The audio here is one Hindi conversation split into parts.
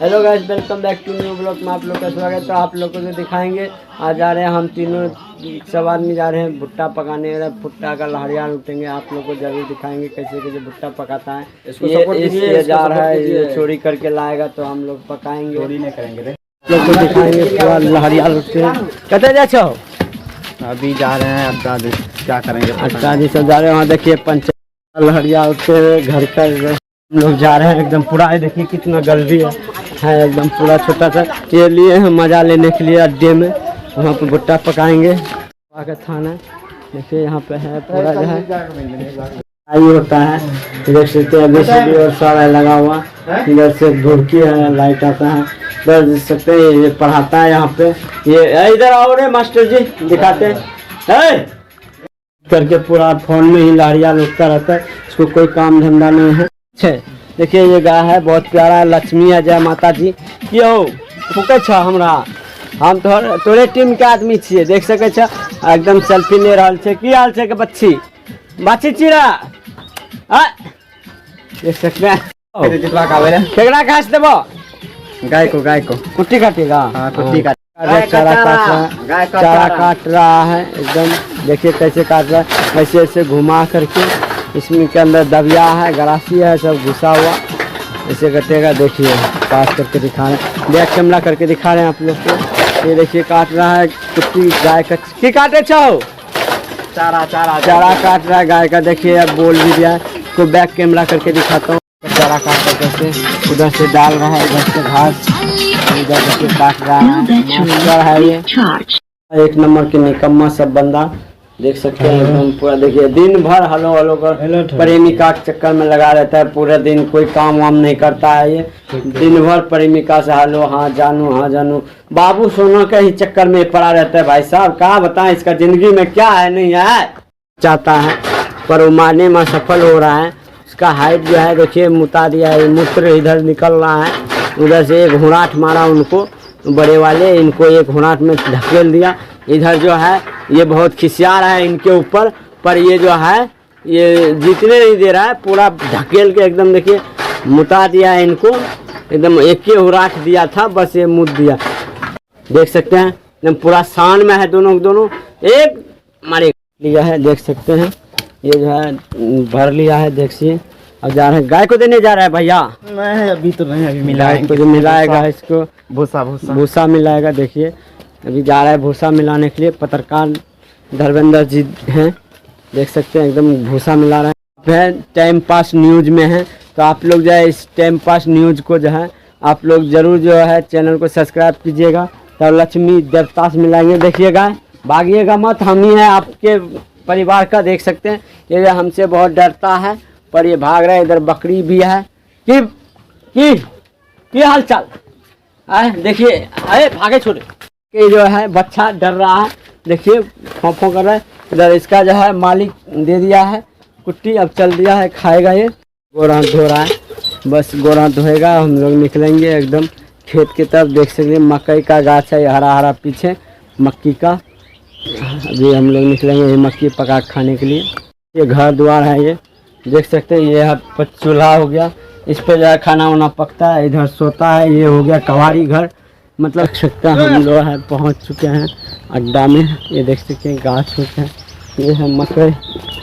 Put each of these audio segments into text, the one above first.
Hello guys, welcome back to new blog में आप लोग का स्वागत है। तो आप लोगों को दिखाएंगे, आज जा रहे हैं हम तीनों सब आदमी जा रहे हैं भुट्टा पकाने। भुट्टा का लहरिया लूटेंगे, आप लोग को जरूर दिखाएंगे कैसे कैसे भुट्टा पकाता है। ये जा रहा है, ये चोरी करके लाएगा तो हम लोग पकाएंगे, चोरी नहीं करेंगे। लोग को दिखाएंगे पूरा लहरिया लूटते हैं। कहते जा अभी जा रहे हैं अड्डा, क्या करेंगे अड्डा जी सब जा रहे हैं। वहाँ देखिए पंचायत लहरिया उठते हुए घर का हम लोग जा रहे हैं एकदम पूरा। देखिए कितना गलरी है एकदम पूरा छोटा सा। ये लिए हैं मज़ा लेने के लिए अड्डे में, वहाँ पर भुट्टा पकाएंगे। का थाना देखिए यहाँ पे है पूरा जो है होता है। इधर से ABCD और सारा लगा हुआ, इधर से धुड़की है, लाइट आता है, इधर देख सकते हैं ये पढ़ाता है यहाँ पे। ये इधर आओ रे मास्टर जी, दिखाते हैं करके पूरा फोन में ही लहरिया लुटता रहता है, इसको कोई काम धंधा नहीं है। देखिए ये गाय है, बहुत प्यारा है, लक्ष्मी है। जय माता जी। क्यों फूके छ हमरा, हम तोरे टीम के आदमी छिए, देख सके छ एकदम सेल्फी ले रहा है। की हाल है के बच्ची बाची चिरा देख सकते हैं। केकरा घास देबो, गाय को कुट्टी काटेगा। हाँ, कुट्टी काट चारा काट रहा है एकदम। देखिए कैसे काट रहा है, ऐसे ऐसे घुमा करके। इसमें के अंदर दबिया है, गरासी है, सब घुसा हुआ ऐसे कटेगा। देखिए पास करके दिखा रहे हैं, बैक कैमरा करके दिखा रहे हैं आप लोग को। ये देखिए काट रहा है कुट्टी गाय का। की काटे छो चारा काट रहा है गाय का। देखिए अब बोल भी दिया है, इसको बैक कैमरा करके दिखाता हूँ। चारा काट कर कैसे उधर से डाल रहा है, इधर से घास, इधर से काट रहा है। ये एक नंबर के निकम्मा सब बंदा, देख सकते हैं एकदम पूरा। देखिए दिन भर हलो हलो कर प्रेमिका के चक्कर में लगा रहता है, पूरा दिन कोई काम वाम नहीं करता है। ये दिन भर प्रेमिका से हलो, हाँ जानू बाबू सोना के ही चक्कर में पड़ा रहता है। भाई साहब क्या बताएं, इसका जिंदगी में क्या है नहीं है चाहता है, पर वो मारने में सफल हो रहा है। उसका हाइट जो है देखिए मुता दिया है, मूत्र इधर निकल रहा है। उधर से एक हुराट मारा उनको बड़े वाले, इनको एक हुराट में ढकेल दिया। इधर जो है ये बहुत खिसिया रहा है इनके ऊपर, पर ये जो है ये जीतने नहीं दे रहा है, पूरा ढकेल के एकदम देखिए मुता दिया है इनको। एकदम एक ही हुराट दिया था, बस ये मुद दिया। देख सकते हैं एकदम पूरा शान में है, दोनों एक मारे लिया है। देख सकते हैं ये जो है भर लिया है। देखिए अब जा रहे हैं, गाय को देने जा रहा है भैया। नहीं अभी तो नहीं, अभी मिलाएगा इसको भूसा मिलाएगा। देखिए अभी जा रहा है भूसा मिलाने के लिए। पत्रकार धर्मेंद्र जी हैं, देख सकते हैं एकदम भूसा मिला रहे हैं। टाइम पास न्यूज में है, तो आप लोग जो है इस टाइम पास न्यूज को जो है आप लोग जरूर जो है चैनल को सब्सक्राइब कीजिएगा। तो लक्ष्मी देवता से मिलाएंगे। देखिएगा भागिएगा मत, हम ही हैं आपके परिवार का। देख सकते हैं ये हमसे बहुत डरता है, पर ये भाग रहा है। इधर बकरी भी है। की हाल चाल आए देखिए, अरे भागे छोटे। ये जो है बच्चा डर रहा है, देखिए फों कर रहा है। इधर इसका जो है मालिक दे दिया है कुट्टी, अब चल दिया है, खाएगा। ये गोरा धो रहा है, बस गोरा धोएगा। हम लोग निकलेंगे एकदम खेत की तरफ। देख सकते हैं मकई का गाछ है, हरा हरा पीछे मक्की का। अभी हम लोग निकलेंगे ये मक्की पका खाने के लिए। ये घर द्वार है, ये देख सकते हैं। ये चूल्हा हो गया, इस पर जो है खाना वाना पकता है, इधर सोता है। ये हो गया कवारी घर, मतलब सकता हम लोग है पहुंच चुके हैं अड्डा में। ये देख सकते हैं गाछ होते हैं, ये है मकई।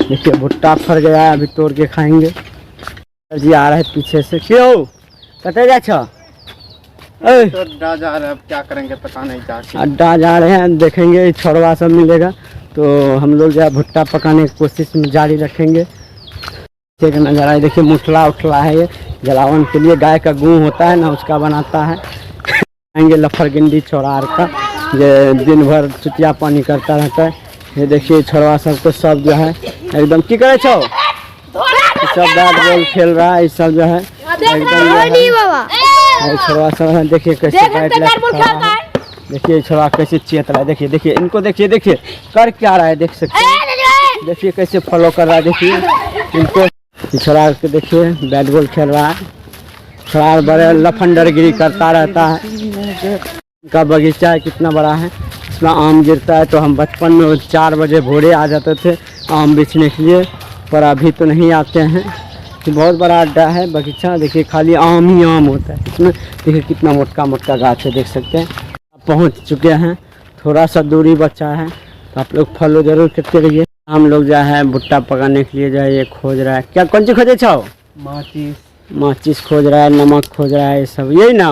देखिए भुट्टा फर गया है, अभी तोड़ के खाएंगे। जी आ रहा है पीछे से। क्यों कटे जा छो अड्डा जा रहे हैं, अब क्या करेंगे पता नहीं। क्या अड्डा जा रहे हैं, देखेंगे छोड़वा सब मिलेगा तो हम लोग जो है भुट्टा पकाने की कोशिश में जारी रखेंगे। ठीक है नज़ारा है, देखिए मुठला उठला है, ये जलावन के लिए गाय का गूँ होता है ना, उसका बनाता है। आएंगे लफरगिंडी छोड़ा का, ये दिन भर चुटिया पानी करता रहता है। ये देखिए छोड़वा सबको सब जो है एकदम की करे छो, सब बैट बॉल खेल रहा है। सब जो है एकदम छोड़वा सब है। देखिए कैसे बैट है, देखिए छोड़ा कैसे चेत रहा है। देखिए इनको देखिए कर क्या रहा है, देख सकते हैं। देखिए कैसे फॉलो कर रहा है, देखिए इनको छोड़ा के। देखिए बैट बॉल खेल रहा है, छोड़ा बड़े लफंडरगिरी करता रहता है। इनका बगीचा है, कितना बड़ा है, इसमें आम गिरता है। तो हम बचपन में 4 बजे भोरे आ जाते थे आम बेचने के लिए, पर अभी तो नहीं आते हैं। ये बहुत बड़ा अड्डा है बगीचा। देखिए खाली आम ही आम होता है इसमें। देखिए कितना मोटा मोटा गाछ है, देख सकते हैं। पहुंच चुके हैं, थोड़ा सा दूरी बचा है, तो आप लोग फॉलो जरूर करते रहिए। हम लोग जो है भुट्टा पकाने के लिए जो है ये खोज रहा है। क्या कौन सी खोजे छाओ? माचिस। माचिस खोज रहा है, नमक खोज रहा है, ये सब यही ना?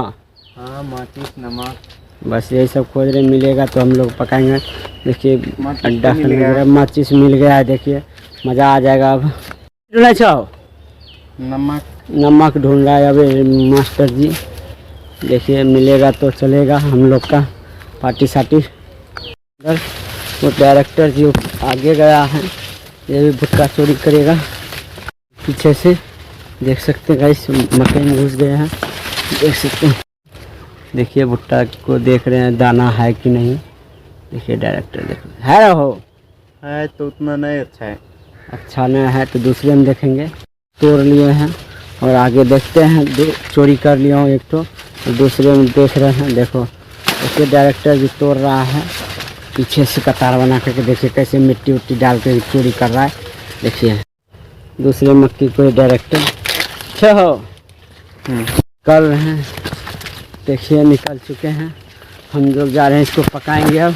हाँ माचिस नमक बस यही सब खोज रहे, मिलेगा तो हम लोग पकाएंगे। देखिए अड्डा मिल गया। माचिस मिल गया है। देखिए मज़ा आ जाएगा। अब ढूंढना चाहो? नमक ढूंढ रहा है अभी मास्टर जी। देखिए मिलेगा तो चलेगा हम लोग का पार्टी साटी। उधर वो डायरेक्टर जी आगे गया है, ये भी भुट्टा चोरी करेगा पीछे से। देख सकते हैं गाइस, मकई में घुस गए हैं, देख सकते हैं। देखिए भुट्टा को देख रहे हैं दाना है कि नहीं। देखिए डायरेक्टर देखो है रहो है तो उतना नहीं अच्छा है। अच्छा नहीं है तो दूसरे में देखेंगे। तोड़ लिए हैं और आगे देखते हैं। चोरी कर लिया हूँ एक तो, दूसरे में देख रहे हैं। देखो देखिए डायरेक्टर भी तोड़ रहा है पीछे से कतार बना करके। देखिए कैसे मिट्टी उट्टी डाल के चोरी कर रहा है। देखिए दूसरे मक्की को डायरेक्टर हो कर रहे हैं। देखिए निकल चुके हैं। हम लोग जा रहे हैं इसको पकाएंगे। अब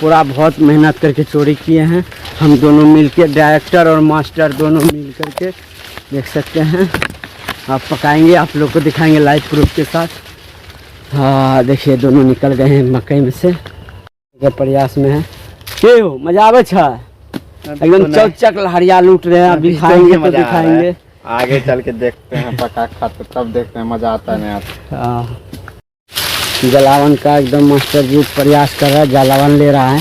पूरा बहुत मेहनत करके चोरी किए हैं हम दोनों मिलके, डायरेक्टर और मास्टर दोनों मिल करके। देख सकते हैं आप पकाएंगे, आप लोग को दिखाएंगे लाइव प्रूफ के साथ। हाँ देखिए दोनों निकल गए हैं मकई में से, प्रयास में है। क्यों मजा आवे छा? एकदम चौचक लहरिया लूट रहे हैं। अभी खाएंगे तो दिखाएंगे, आगे चल के देखते हैं पका खाते तब देखते हैं मजा आता है नहीं आता। हाँ जलावन का एकदम मास्टर जी प्रयास कर रहा है, जलावन ले रहा है।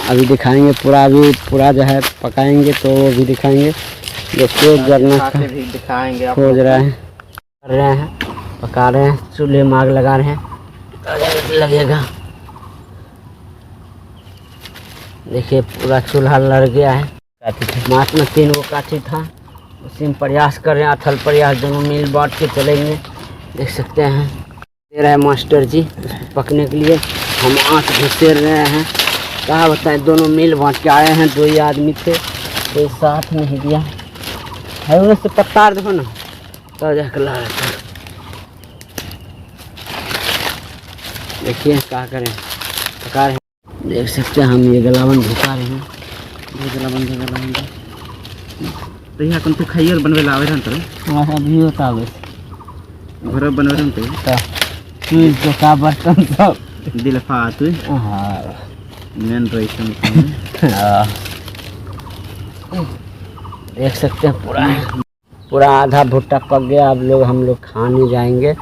अभी दिखाएंगे पूरा, अभी पूरा जो है पकाएंगे तो वो भी दिखाएंगे। देखिए जरना का भी दिखाएंगे। खोज रहे हैं, कर रहे हैं, पका रहे हैं, चूल्हे में आग लगा रहे हैं, लगेगा। देखिए पूरा चूल्हा लड़ गया है। मात्र में 3 गो काठी था, उसी में प्रयास कर रहे हैं। अथल प्रयास दोनों मिल बांट के चलेंगे। देख सकते हैं दे रहे हैं मास्टर जी पकने के लिए। हम आँख घुसेर रहे हैं। क्या बताएं, दोनों मिल बांट के आए हैं। 2 ही आदमी थे, कोई साथ नहीं दिया है। उन्हें से पत्ता देखो ना तो जाकर ला रहा था। देखिए क्या करें, पका रहे हैं। देख सकते हैं हम ये गलावन झुका रहे हैं। गलावन तो यहाँ कौन तो खाइए बनवे लावे रहन तो वहाँ भी होता है घर बनवे रहन तो चीज तो का बर्तन सब दिलफा तू। हाँ मेन रही देख सकते हैं पूरा आधा भुट्टा पक गया। अब हम लोग खाने जाएंगे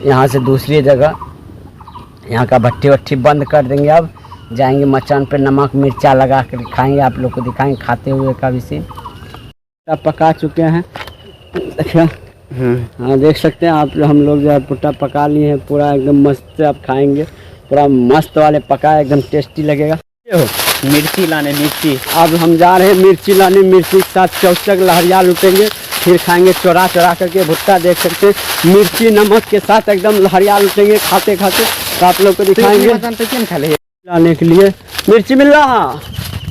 यहाँ से दूसरी जगह। यहाँ का भट्टी वट्टी बंद कर देंगे। अब जाएंगे मचान पे, नमक मिर्चा लगा कर खाएंगे, आप लोग को दिखाएंगे खाते हुए का भी सीन। पका चुके हैं। अच्छा हाँ देख सकते हैं आप। हम लोग जो है भुट्टा पका लिए हैं पूरा एकदम मस्त से। आप खाएंगे पूरा मस्त वाले पका, एकदम टेस्टी लगेगा। मिर्ची लाने मिर्ची। अब हम जा रहे हैं मिर्ची लाने। मिर्ची के साथ चौचक लहरिया लूटेंगे, फिर खाएंगे चोरा चोरा करके भुट्टा। देख सकते हैं मिर्ची नमक के साथ एकदम लहरिया लूटेंगे खाते खाते। तो आप लोग को दिखाएंगे। लाने के लिए मिर्ची मिल रहा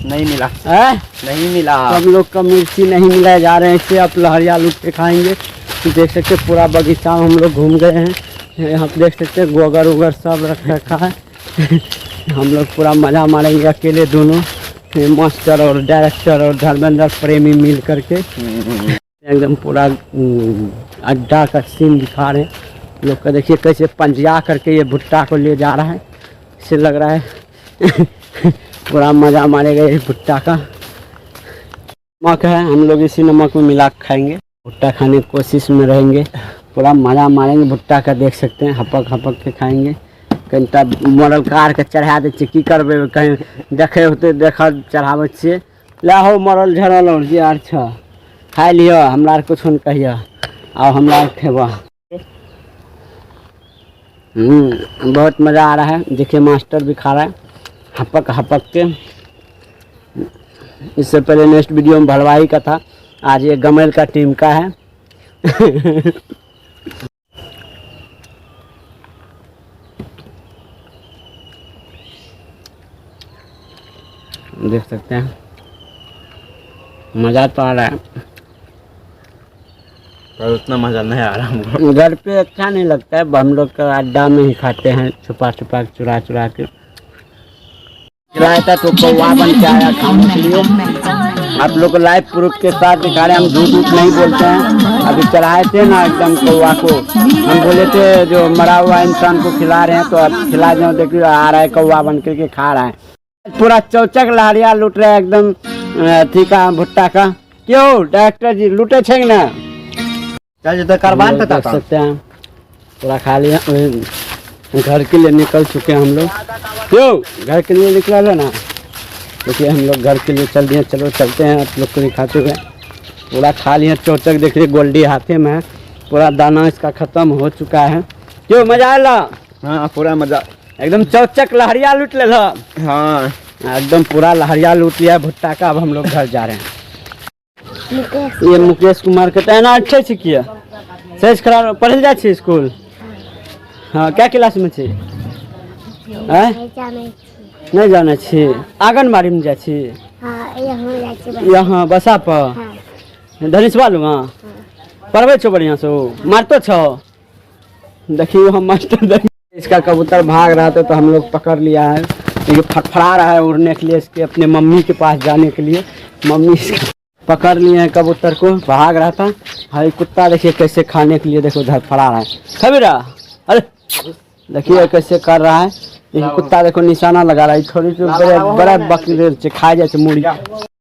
नहीं मिला है, नहीं मिला। सब लोग का मिर्ची नहीं मिला, जा रहे हैं इससे। आप लहरिया लूट के खाएंगे। देख सकते हैं पूरा बगीचा हम लोग घूम गए हैं। यहाँ पे देख सकते हैं गोगर उगर सब रखा है। हम लोग पूरा मज़ा मारेंगे अकेले दोनों, मास्टर और डायरेक्टर और धर्मेंद्र प्रेमी मिल करके। एकदम पूरा अड्डा का सीन दिखा रहे हैं लोग का। देखिए कैसे पंजिया करके ये भुट्टा को ले जा रहा है। इससे लग रहा है पूरा मज़ा मारेगा ये भुट्टा का। नमक है, हम लोग इसी नमक में मिला खाएंगे। भुट्टा खाने की कोशिश में रहेंगे, पूरा मज़ा मारेंगे भुट्टा का। देख सकते हैं हपक हपक के खाएंगे। कनिटा मरल कार के चढ़ा दे की करबे, कहीं देखे होते देखा चढ़ावे छे। ला हो मरल झरल और जे आर छ खाई लियो, हमरा कुछ न कहिए। आओ हमरा खेबा। बहुत मज़ा आ रहा है। देखिए मास्टर भी खा रहा है हपक हपक के। इससे पहले नेक्स्ट वीडियो में भलवाई का था, आज ये गमेल का टीम का है। देख सकते हैं मज़ा तो आ रहा है। पर उतना मजा नहीं आ रहा हमको। घर पे अच्छा नहीं लगता है, हम लोग का अड्डा में ही खाते हैं, छुपा छुपा चुरा चुरा के। खिलाया था तो कौवा बन के आया खाने के लिए। आप लोग को लाइव प्रूफ के साथ दिखा रहे हैं, हम झूठ नहीं बोलते हैं। अभी चढ़ाए थे ना एकदम कौवा को, हम बोले थे जो मरा हुआ इंसान को खिला रहे हैं, तो अब खिला जाओ, देखिए आ रहा है कौवा बन के खा रहा है। पूरा चौचक लहरिया लूट रहा है एकदम अथी का भुट्टा का। क्यों डॉक्टर जी लूटे छे ना? चल तो करवान देख सकते हैं पूरा खा लिया। घर के लिए निकल चुके हैं हम लोग। क्यों घर के लिए निकला है ना? देखिए हम लोग घर के लिए चल दिए, चलो चलते हैं। आप लोग को दिखाते हुए पूरा खा लिया चौचक। देखिए गोल्डी हाथे में है, पूरा दाना इसका खत्म हो चुका है। क्यों मजा आला? हाँ पूरा मजा, एकदम चौचक लहरिया लूट ले। हाँ एकदम पूरा लहरिया लूट लिया भुट्टा का। अब हम लोग घर जा रहे हैं। ये मुकेश कुमार के तना अच्छे से किया सही खराब पढ़े जा छी स्कूल। हाँ क्या क्लास में छी? नहीं जाने छी? आंगनबाड़ी में जा छी? यहाँ बसा पर धनीश बालू हाँ पढ़बे छो बढ़िया से? मारतो छो? देखिए हम मास्टर इसका कबूतर भाग रहा था तो हम लोग पकड़ लिया है। ये फड़फड़ा रहा है उड़ने के लिए, इसके अपने मम्मी के पास जाने के लिए। मम्मी इसका पकड़ लिए हैं कबूतर को, भाग रहा था। भाई कुत्ता देखिए कैसे खाने के लिए, देखो धड़फड़ा रहा है। खबीरा अरे देखिए कैसे कर रहा है। ये कुत्ता देखो निशाना लगा रहा है। थोड़ी सी बड़ा बकरी खा जाए मुड़ी।